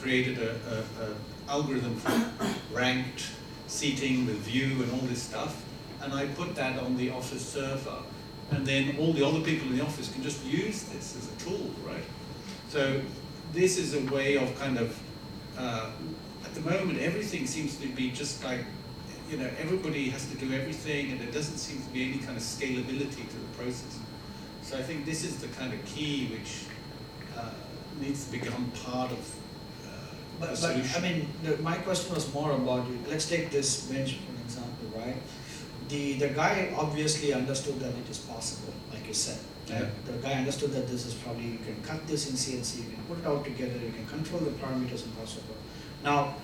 created a algorithm for ranked seating with view and all this stuff, and I put that on the Office server, and then all the other people in the office can just use this as a tool, right? So this is a way of kind of, at the moment, everything seems to be just like, you know, everybody has to do everything, and there doesn't seem to be any kind of scalability to the process. So I think this is the kind of key which needs to become part of the solution. But I mean, my question was more about, let's take this bench for an example, right? The guy obviously understood that it is possible, like you said. Right? Yeah. The guy understood that this is probably, you can cut this in CNC, you can put it out together, you can control the parameters and possible. Now,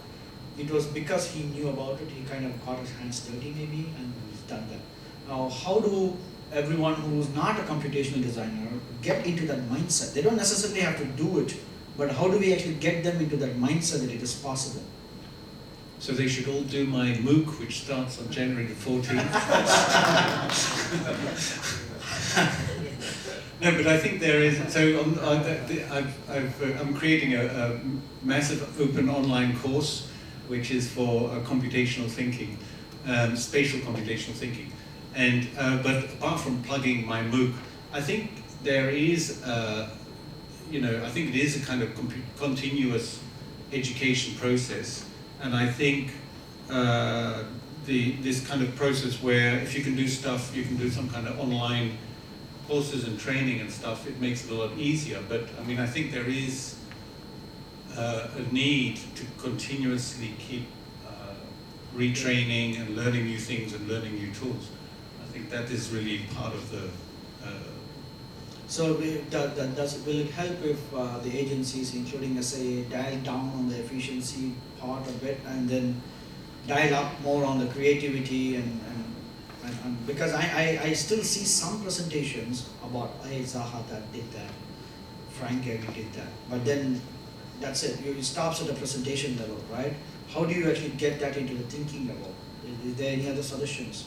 it was because he knew about it, he kind of got his hands dirty maybe, and he's done that. Now, how do everyone who's not a computational designer get into that mindset? They don't necessarily have to do it, but how do we actually get them into that mindset that it is possible? So they should all do my MOOC, which starts on January the 14th. No, but I think there is, so I'm creating a massive open online course, which is for computational thinking, spatial computational thinking. And, but apart from plugging my MOOC, I think there is, you know, I think it is a kind of continuous education process. And I think this kind of process where if you can do stuff, you can do some kind of online courses and training and stuff, it makes it a lot easier. But I mean, I think there is a need to continuously keep retraining and learning new things and learning new tools. I think that is really part of the... So will it help if the agencies, including SAA, dial down on the efficiency part of it and then dial up more on the creativity and because I still see some presentations about, hey, Zaha that did that, Frank Gehry did that, but then that's it. It stops at the presentation level, right? How do you actually get that into the thinking level? Is there any other suggestions?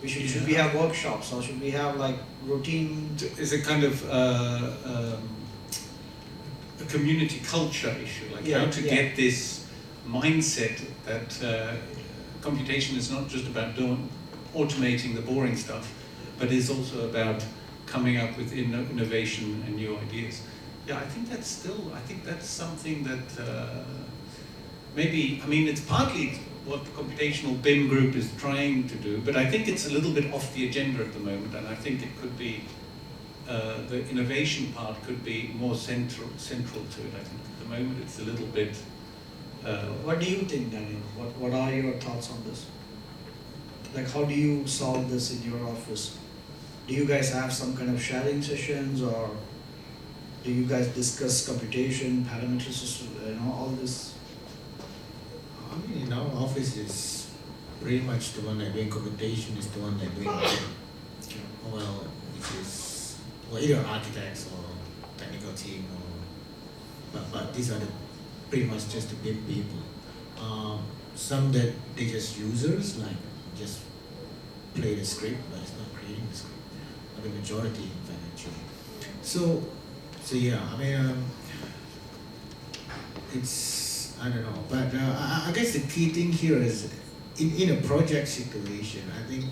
Should we have workshops, or should we have like routine? Is a kind of a community culture issue, like how to get this mindset that computation is not just about automating the boring stuff, but is also about coming up with innovation and new ideas. Yeah, I think that's something that maybe, I mean, it's partly what the computational BIM group is trying to do, but I think it's a little bit off the agenda at the moment, and I think it could be, the innovation part could be more central to it. I think at the moment it's a little bit... What do you think, Daniel? What are your thoughts on this? Like, how do you solve this in your office? Do you guys have some kind of sharing sessions, or do you guys discuss computation, parameters, all this? I mean, in our office is pretty much the one that doing computation is the one that doing well, which is either architects or technical team, or but these are pretty much just the BIM people. Some that they just users, like just play the script, but it's not creating the script. But the majority, in fact, actually. So yeah, I mean, it's, I don't know, but I guess the key thing here is in a project situation, I think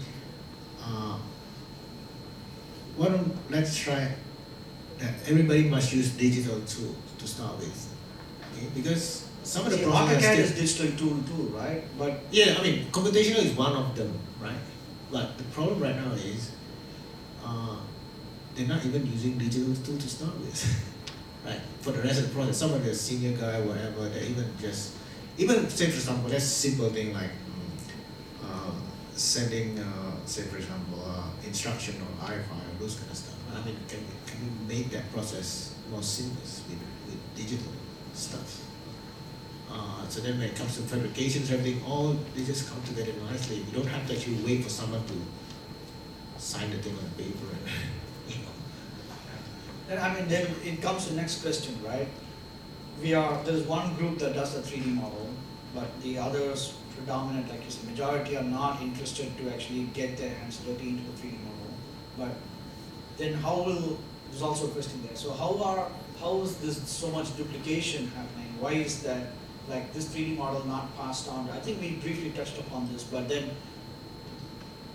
let's try that everybody must use digital tool to start with, okay? Because some of the projects AutoCAD is digital tool too, right? But yeah, I mean, computational is one of them, right? But the problem right now is they're not even using digital tool to start with. Right, for the rest of the project, some of the senior guy, whatever, they even say for example, that's simple thing like sending, say for example, instruction or RFI or those kind of stuff. I mean, can we make that process more seamless with digital stuff? So then when it comes to fabrications, everything, all they just come together nicely. You don't have to actually wait for someone to sign the thing on paper and then, I mean, then it comes to the next question, right? There's one group that does the 3D model, but the others, predominant, like you said, majority are not interested to actually get their hands dirty into the 3D model. But then there's also a question there. So how are how is this so much duplication happening? Why is that, like, this 3D model not passed on? I think we briefly touched upon this, but then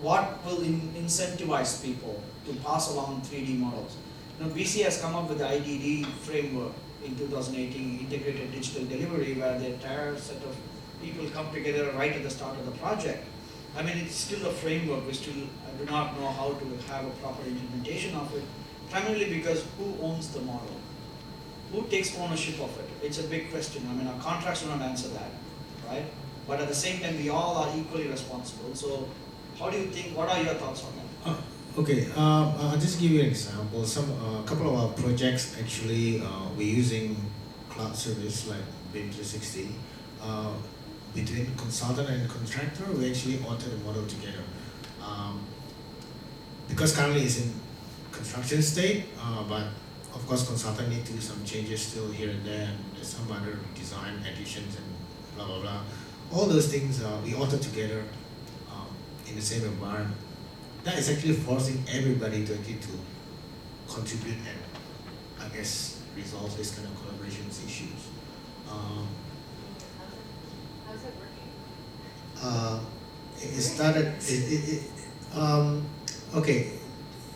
what will incentivize people to pass along 3D models? You know, BC has come up with the IDD framework in 2018, integrated digital delivery, where the entire set of people come together right at the start of the project. I mean, it's still a framework. I do not know how to have a proper implementation of it, primarily because who owns the model? Who takes ownership of it? It's a big question. I mean, our contracts do not answer that, right? But at the same time, we all are equally responsible. So how do you think, what are your thoughts on that? Okay, I'll just give you an example. A couple of our projects actually, we're using cloud service like BIM 360. Between consultant and contractor, we actually alter the model together. Because currently it's in construction state, but of course consultant need to do some changes still here and there, and there's some other design additions and blah blah blah. All those things we alter together in the same environment. That is actually forcing everybody to contribute and I guess resolve this kind of collaborations issues. How's it working? It started. Okay,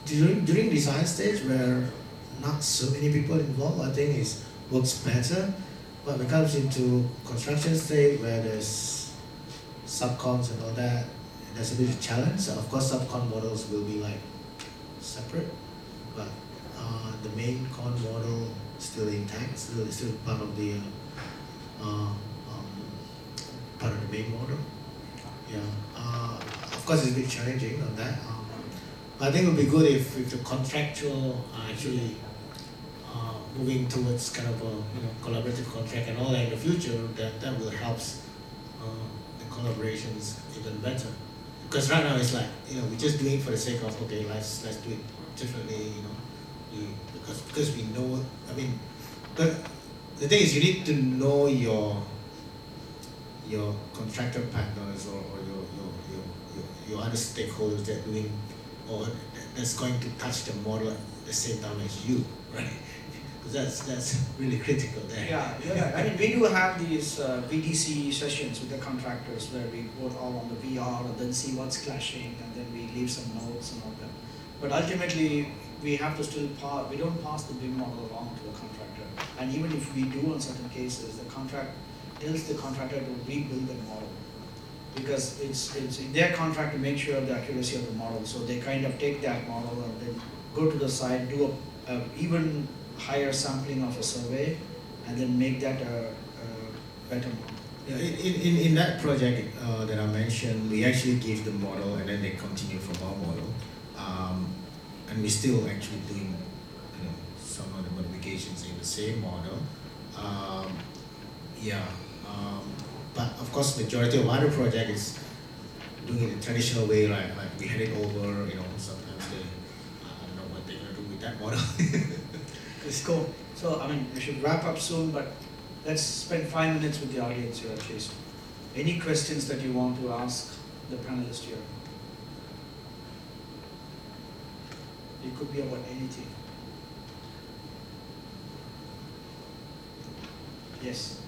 during design stage where not so many people involved, I think it works better. But when it comes into construction stage where there's subcons and all that, there's a bit of challenge. So of course, subcon models will be like separate, but the main con model still intact, still part of the main model. Yeah. Of course, it's a bit challenging on that. I think it would be good if the contractual are actually moving towards kind of a collaborative contract and all that in the future. That will help the collaborations even better. Because right now it's like we're just doing it for the sake of okay, let's do it differently. Because we know. I mean, but the thing is, you need to know your contractor partners or your other stakeholders that doing or that's going to touch the model at the same time as you, right? Because that's really critical there. Yeah, you're right. I mean, we do have these VDC sessions with the contractors where we go all on the VR and then see what's clashing and then we leave some notes and all that. But ultimately, we have to still we don't pass the BIM model along to the contractor. And even if we do in certain cases, the contract tells the contractor to rebuild the model. Because it's in their contract to make sure of the accuracy of the model. So they kind of take that model and then go to the site, do a even higher sampling of a survey, and then make that a better model. Yeah, in that project that I mentioned, we actually give the model and then they continue from our model, and we're still actually doing some of the modifications in the same model. But of course, majority of other project is doing it the traditional way, like we hand it over. Sometimes I don't know what they're gonna do with that model. It's cool. So, I mean, we should wrap up soon, but let's spend 5 minutes with the audience here at least. Any questions that you want to ask the panelists here? It could be about anything. Yes.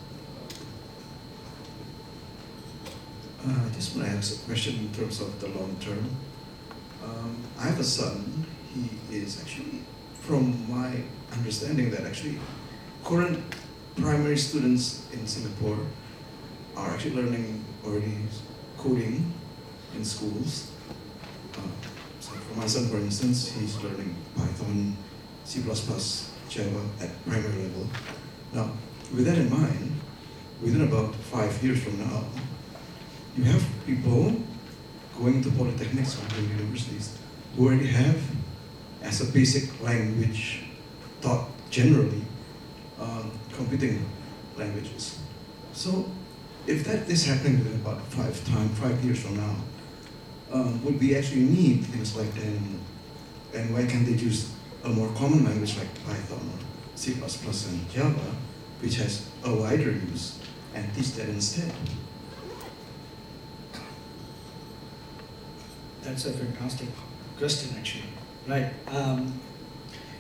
I just want to ask a question in terms of the long term. I have a son. He is actually, from my understanding, that actually current primary students in Singapore are actually learning already coding in schools. So for my son, for instance, he's learning Python, C++, Java at primary level. Now, with that in mind, within about 5 years from now, you have people going to polytechnics or going to universities who already have, as a basic language, taught generally computing languages. So, if that is happening within about 5 years from now, would we actually need things like that? And why can't they use a more common language like Python or C++ and Java, which has a wider use, and teach that instead? That's a fantastic question, actually. Right.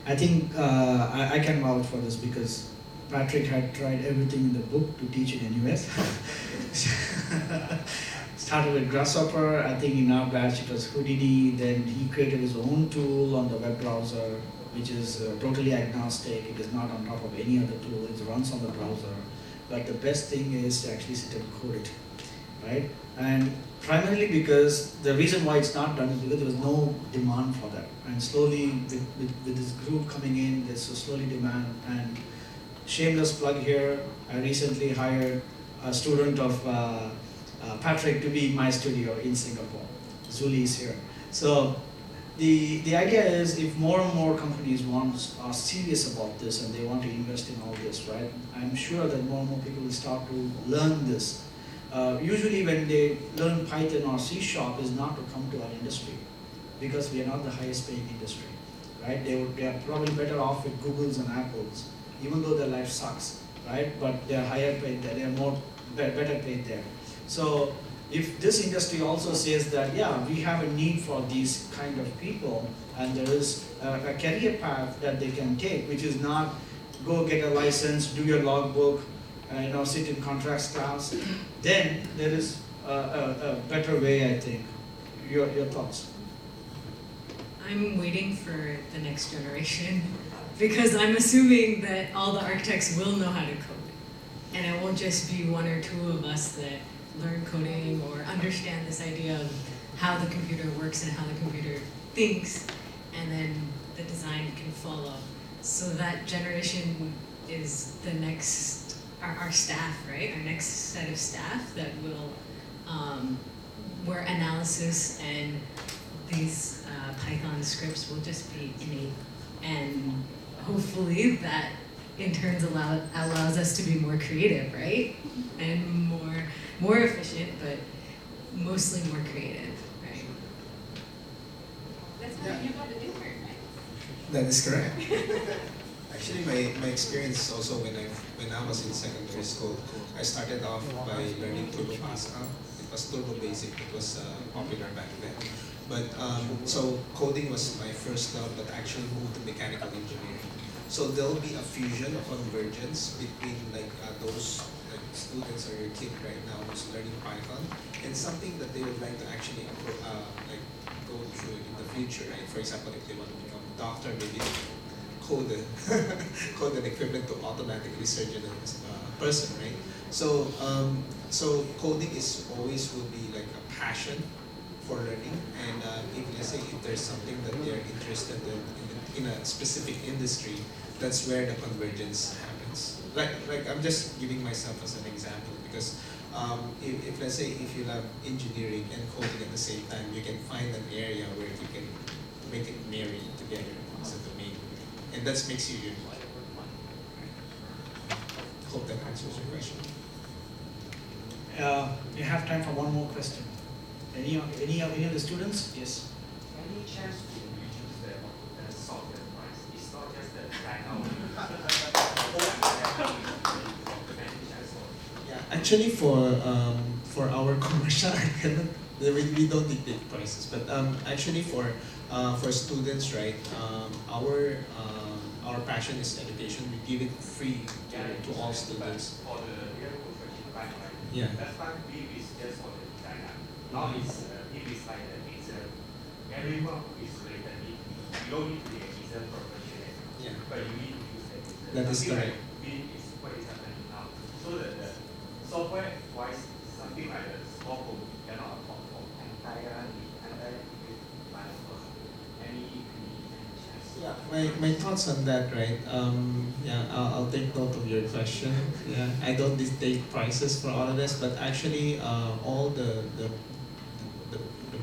I think I can vouch for this because Patrick had tried everything in the book to teach in NUS. Started with Grasshopper, I think in our batch it was Houdini, then he created his own tool on the web browser, which is totally agnostic, it is not on top of any other tool, it runs on the browser. But the best thing is to actually sit and code it, right? And primarily because the reason why it's not done is because there was no demand for that. And slowly, with this group coming in, there's a slowly demand. And shameless plug here, I recently hired a student of Patrick to be in my studio in Singapore. Zuli is here. So the idea is if more and more companies are serious about this and they want to invest in all this, right? I'm sure that more and more people will start to learn this. Usually when they learn Python or C# is not to come to our industry because we are not the highest paying industry, right? They are probably better off with Googles and Apples, even though their life sucks, right? But they are higher paid there, they are better paid there. So if this industry also says that, yeah, we have a need for these kind of people and there is a career path that they can take, which is not go get a license, do your logbook, sit in contracts class, then there is a better way, I think. Your thoughts? I'm waiting for the next generation because I'm assuming that all the architects will know how to code. And it won't just be one or two of us that learn coding or understand this idea of how the computer works and how the computer thinks, and then the design can follow. So that generation is the next, our staff, right? Our next set of staff that will, where analysis and these Python scripts will just be innate. And hopefully that in turn allows us to be more creative, right? And more efficient, but mostly more creative, right? That's how you got the intern, right? That is correct. Actually, my experience is also when I was in secondary school, I started off by learning Turbo Pascal. It was Turbo Basic. It was popular back then. But so coding was my first love, but actually moved to mechanical engineering. So there'll be a fusion, a convergence between those students or your kid right now who's learning Python and something that they would like to actually go through in the future, right? For example, if they want to become a doctor, maybe code an equivalent to automatically surgeon a person, right? So so coding will be like a passion for learning, and let's say if there's something that they're interested in a specific industry, that's where the convergence happens. Like I'm just giving myself as an example because if let's say if you love engineering and coding at the same time, you can find an area where you can make it marry together as a domain, and that makes you unique. Hope that answers your question. We have time for one more question. Any of the students? Yes. Any chance to reduce the software price? It's not just the design Yeah, actually for our commercial, we don't dictate prices, but actually for students, right? Our passion is education. We give it free to all students. For the real construction time, right? Yeah. That's why we is just for the designer. Now it's it is like it's everyone is related. You don't need to be a design professional, Yeah. but you need to use it. That is correct. Is what is happening now. So that the software wise, something like a small code cannot afford for entire Yeah, my thoughts on that, right? I'll take note of your question. Yeah, I don't dictate prices for all of this, but actually, all the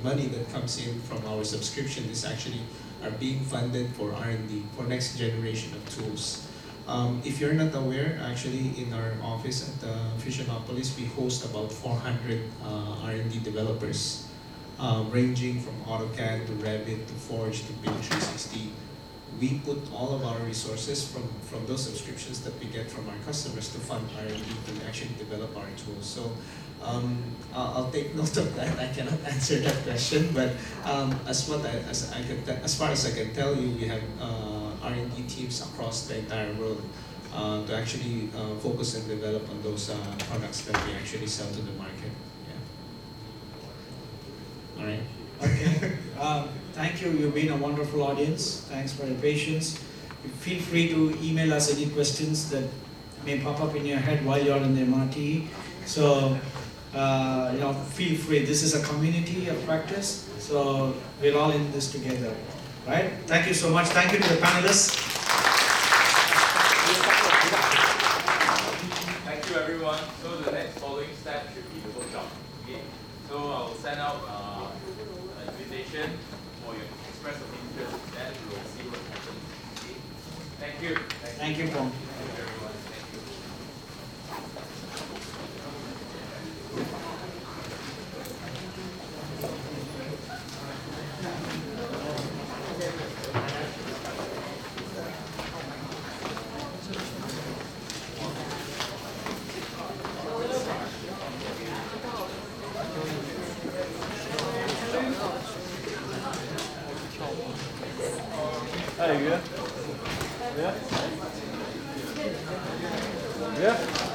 money that comes in from our subscription is actually are being funded for R&D for next generation of tools. If you're not aware, actually in our office at Fusionopolis, we host about 400 R&D developers, ranging from AutoCAD to Revit to Forge to Build 360. We put all of our resources from those subscriptions that we get from our customers to fund R&D to actually develop our tools. So I'll take note of that. I cannot answer that question, but as far as I can tell you, we have R&D teams across the entire world to actually focus and develop on those products that we actually sell to the market. Yeah. All right. Okay. Thank you. You've been a wonderful audience. Thanks for your patience. Feel free to email us any questions that may pop up in your head while you're in the MRT. So, feel free. This is a community of practice, so we're all in this together, right? Thank you so much. Thank you to the panelists. Thank you, everyone. So the next following step should be the workshop. Okay. So I will send out an invitation for your express of interest. Then we will see what happens. Okay. Thank you. Thank you, Pong. Thank you, everyone. Thank you. Hey, good? Yeah? Yeah?